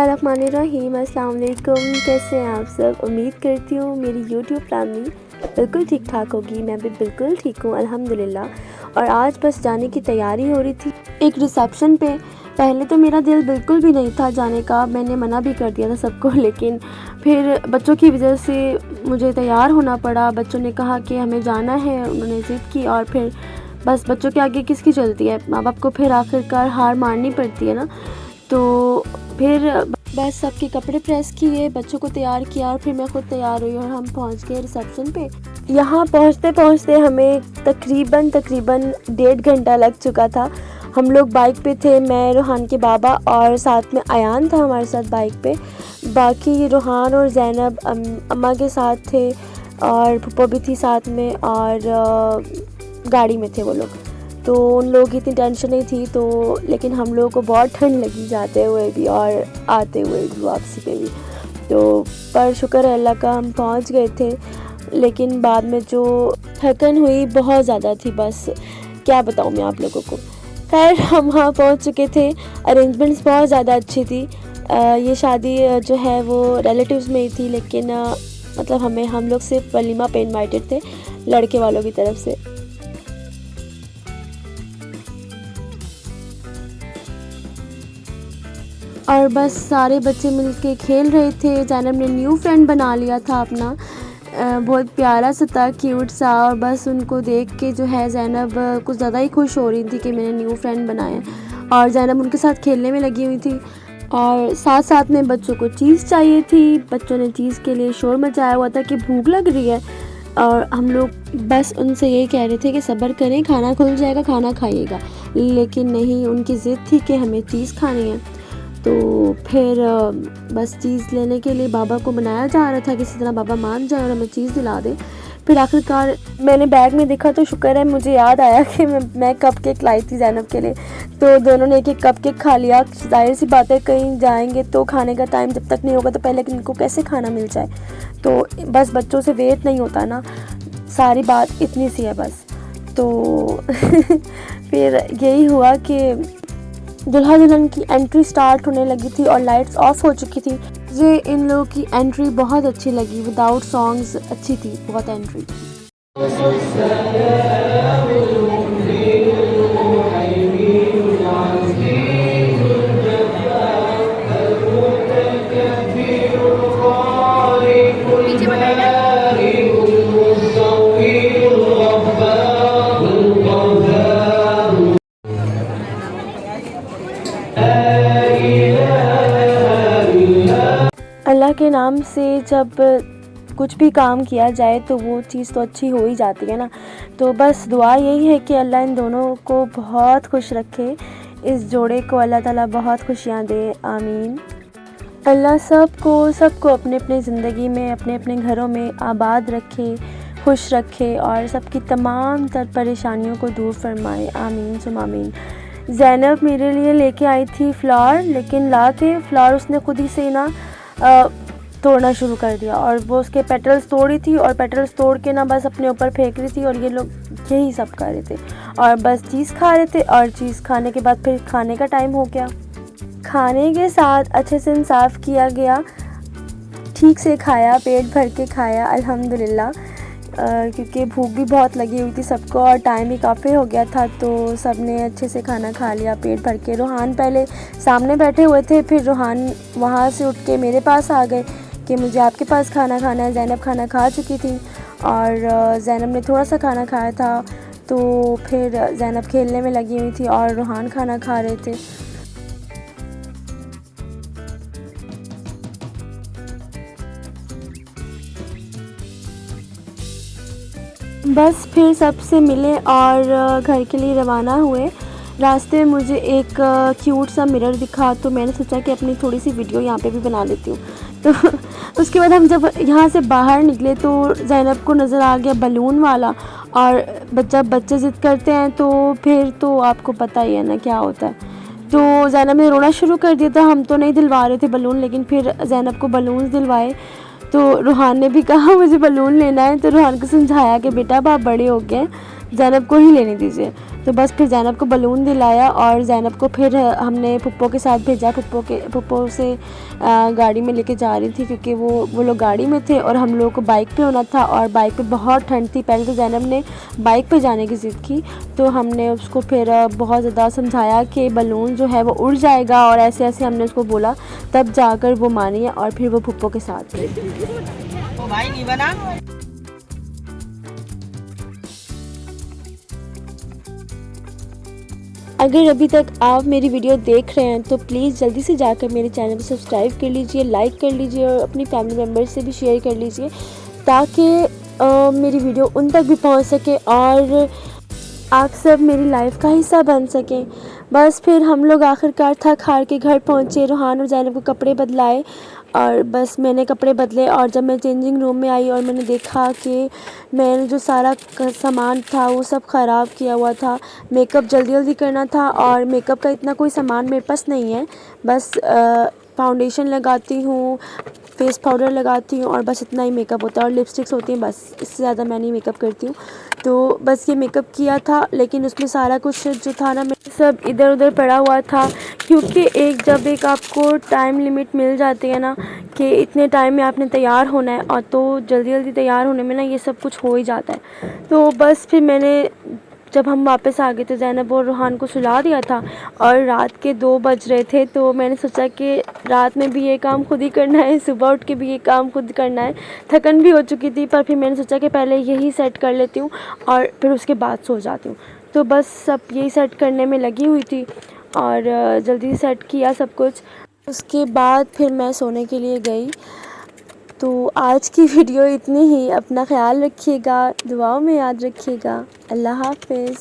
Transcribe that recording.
बिस्मिल्लाहिर्रहमानिर्रहीम। अस्सलाम वालेकुम। कैसे हैं आप सब? उम्मीद करती हूँ मेरी यूट्यूब फैमिली बिल्कुल ठीक ठाक होगी। मैं भी बिल्कुल ठीक हूँ अल्हम्दुलिल्लाह। और आज बस जाने की तैयारी हो रही थी एक रिसेप्शन पे। पहले तो मेरा दिल बिल्कुल भी नहीं था जाने का, मैंने मना भी कर दिया था सबको, लेकिन फिर बच्चों की वजह से मुझे तैयार होना पड़ा। बच्चों ने कहा कि हमें जाना है, उन्होंने ज़िद की और फिर बस बच्चों के आगे किसकी चलती है, माँ बाप को फिर आखिरकार हार माननी पड़ती है ना। तो फिर बस सबके कपड़े प्रेस किए, बच्चों को तैयार किया और फिर मैं ख़ुद तैयार हुई और हम पहुंच गए रिसेप्शन पे। यहाँ पहुंचते पहुंचते हमें तकरीबन 1.5 घंटा लग चुका था। हम लोग बाइक पे थे, मैं, रोहान के बाबा और साथ में अयान था हमारे साथ बाइक पे। बाकी रोहान और ज़ैनब अम्मा के साथ थे और पप्पा भी थी साथ में, और गाड़ी में थे वो लोग। तो उन लोगों की इतनी टेंशन नहीं थी, तो लेकिन हम लोगों को बहुत ठंड लगी जाते हुए भी और आते हुए भी, वापसी पे भी। तो पर शुक्र है अल्लाह का, हम पहुंच गए थे। लेकिन बाद में जो थकन हुई बहुत ज़्यादा थी, बस क्या बताऊं मैं आप लोगों को। खैर हम वहाँ पहुंच चुके थे। अरेंजमेंट्स बहुत ज़्यादा अच्छी थी। ये शादी जो है वो रिलेटिव्स में ही थी, लेकिन मतलब हम लोग सिर्फ वलीमा पे इन्वाइटेड थे लड़के वालों की तरफ से। और बस सारे बच्चे मिलके खेल रहे थे। ज़ैनब ने न्यू फ्रेंड बना लिया था अपना, बहुत प्यारा सा था, क्यूट सा। और बस उनको देख के जो है ज़ैनब कुछ ज़्यादा ही खुश हो रही थी कि मैंने न्यू फ्रेंड बनाए, और ज़ैनब उनके साथ खेलने में लगी हुई थी। और साथ साथ में बच्चों को चीज़ चाहिए थी। बच्चों ने चीज़ के लिए शोर मचाया हुआ था कि भूख लग रही है, और हम लोग बस उनसे यही कह रहे थे कि सब्र करें, खाना खुल जाएगा, खाना खाइएगा। लेकिन नहीं, उनकी ज़िद थी कि हमें चीज़ खानी है। तो फिर बस चीज़ लेने के लिए बाबा को मनाया जा रहा था, किसी तरह बाबा मान जाए और हमें चीज़ दिला दे। फिर आखिरकार मैंने बैग में देखा तो शुक्र है मुझे याद आया कि मैं कप केक लाई थी ज़ैनब के लिए। तो दोनों ने एक कप केक खा लिया। जाहिर सी बात है, कहीं जाएंगे तो खाने का टाइम जब तक नहीं होगा तो पहले इनको कैसे खाना मिल जाए। तो बस बच्चों से वेट नहीं होता ना, सारी बात इतनी सी है बस। तो फिर यही हुआ कि दुल्हा दुल्हन की एंट्री स्टार्ट होने लगी थी और लाइट्स ऑफ हो चुकी थी। मुझे इन लोगों की एंट्री बहुत अच्छी लगी, विदाउट सॉन्ग्स अच्छी थी बहुत एंट्री। अल्लाह के नाम से जब कुछ भी काम किया जाए तो वो चीज़ तो अच्छी हो ही जाती है ना। तो बस दुआ यही है कि अल्लाह इन दोनों को बहुत खुश रखे, इस जोड़े को अल्लाह ताला बहुत खुशियाँ दे, आमीन। अल्लाह सबको अपने अपने ज़िंदगी में, अपने अपने घरों में आबाद रखे, खुश रखे और सबकी तमाम तर परेशानियों को दूर फरमाए, आमीन सुम आमीन। ज़ैनब मेरे लिए लेके आई थी फ्लावर, लेकिन ला के फ्लावर उसने खुद ही से ना तोड़ना शुरू कर दिया, और वो उसके पेटल्स तोड़ी थी और पेटल्स तोड़ के ना बस अपने ऊपर फेंक रही थी। और ये लोग यही सब कर रहे थे और बस चीज़ खा रहे थे। और चीज़ खाने के बाद फिर खाने का टाइम हो गया। खाने के साथ अच्छे से इंसाफ किया गया, ठीक से खाया, पेट भर के खाया अल्हम्दुलिल्लाह, क्योंकि भूख भी बहुत लगी हुई थी सबको और टाइम भी काफ़ी हो गया था। तो सब ने अच्छे से खाना खा लिया पेट भर के। रोहान पहले सामने बैठे हुए थे, फिर रोहान वहाँ से उठ के मेरे पास आ गए कि मुझे आपके पास खाना खाना है। ज़ैनब खाना खा चुकी थी और ज़ैनब ने थोड़ा सा खाना खाया था, तो फिर ज़ैनब खेलने में लगी हुई थी और रोहान खाना खा रहे थे। बस फिर सबसे मिले और घर के लिए रवाना हुए। रास्ते में मुझे एक क्यूट सा मिरर दिखा, तो मैंने सोचा कि अपनी थोड़ी सी वीडियो यहाँ पे भी बना लेती हूँ। तो उसके बाद हम जब यहाँ से बाहर निकले तो ज़ैनब को नज़र आ गया बलून वाला, और जब बच्चे ज़िद करते हैं तो फिर तो आपको पता ही है ना क्या होता है। तो ज़ैनब ने रोना शुरू कर दिया था। हम तो नहीं दिलवा रहे थे बलून, लेकिन फिर ज़ैनब को बलून दिलवाए। तो रूहान ने भी कहा मुझे बलून लेना है, तो रूहान को समझाया कि बेटा अब आप बड़े हो गए, ज़ैनब को ही लेने दीजिए। तो बस फिर ज़ैनब को बलून दिलाया और ज़ैनब को फिर हमने फुप्पो के साथ भेजा। फुप्पो से गाड़ी में लेके जा रही थी क्योंकि वो लोग गाड़ी में थे और हम लोगों को बाइक पे होना था और बाइक पे बहुत ठंड थी। पहले तो ज़ैनब ने बाइक पे जाने की ज़िद की, तो हमने उसको फिर बहुत ज़्यादा समझाया कि बलून जो है वो उड़ जाएगा और ऐसे ऐसे हमने उसको बोला, तब जाकर वो मानी है और फिर वो फुप्पो के साथ गई। ओ भाई नहीं बना। अगर अभी तक आप मेरी वीडियो देख रहे हैं तो प्लीज़ जल्दी से जाकर मेरे चैनल को सब्सक्राइब कर लीजिए, लाइक कर लीजिए और अपनी फैमिली मेम्बर्स से भी शेयर कर लीजिए ताकि मेरी वीडियो उन तक भी पहुंच सके और आप सब मेरी लाइफ का हिस्सा बन सकें। बस फिर हम लोग आखिरकार थक हार के घर पहुंचे। रोहान और ज़ैनब को कपड़े बदलाए और बस मैंने कपड़े बदले और जब मैं चेंजिंग रूम में आई और मैंने देखा कि मैंने जो सारा सामान था वो सब ख़राब किया हुआ था। मेकअप जल्दी जल्दी करना था और मेकअप का इतना कोई सामान मेरे पास नहीं है। बस फाउंडेशन लगाती हूँ, फेस पाउडर लगाती हूँ और बस इतना ही मेकअप होता है और लिपस्टिक्स होती हैं, बस इससे ज़्यादा मैं नहीं मेकअप करती हूँ। तो बस ये मेकअप किया था, लेकिन उसमें सारा कुछ जो था ना मेरे सब इधर उधर पड़ा हुआ था क्योंकि जब आपको टाइम लिमिट मिल जाती है ना कि इतने टाइम में आपने तैयार होना है और तो जल्दी जल्दी तैयार होने में ना ये सब कुछ हो ही जाता है। तो बस फिर मैंने जब हम वापस आ गए तो ज़ैनब और रोहान को सुला दिया था और रात के 2 बज रहे थे। तो मैंने सोचा कि रात में भी ये काम खुद ही करना है, सुबह उठ के भी ये काम खुद करना है। थकन भी हो चुकी थी पर फिर मैंने सोचा कि पहले यही सेट कर लेती हूँ और फिर उसके बाद सो जाती हूँ। तो बस सब यही सेट करने में लगी हुई थी और जल्दी सेट किया सब कुछ। उसके बाद फिर मैं सोने के लिए गई। तो आज की वीडियो इतनी ही। अपना ख्याल रखिएगा, दुआओं में याद रखिएगा। अल्लाह हाफ़िज़।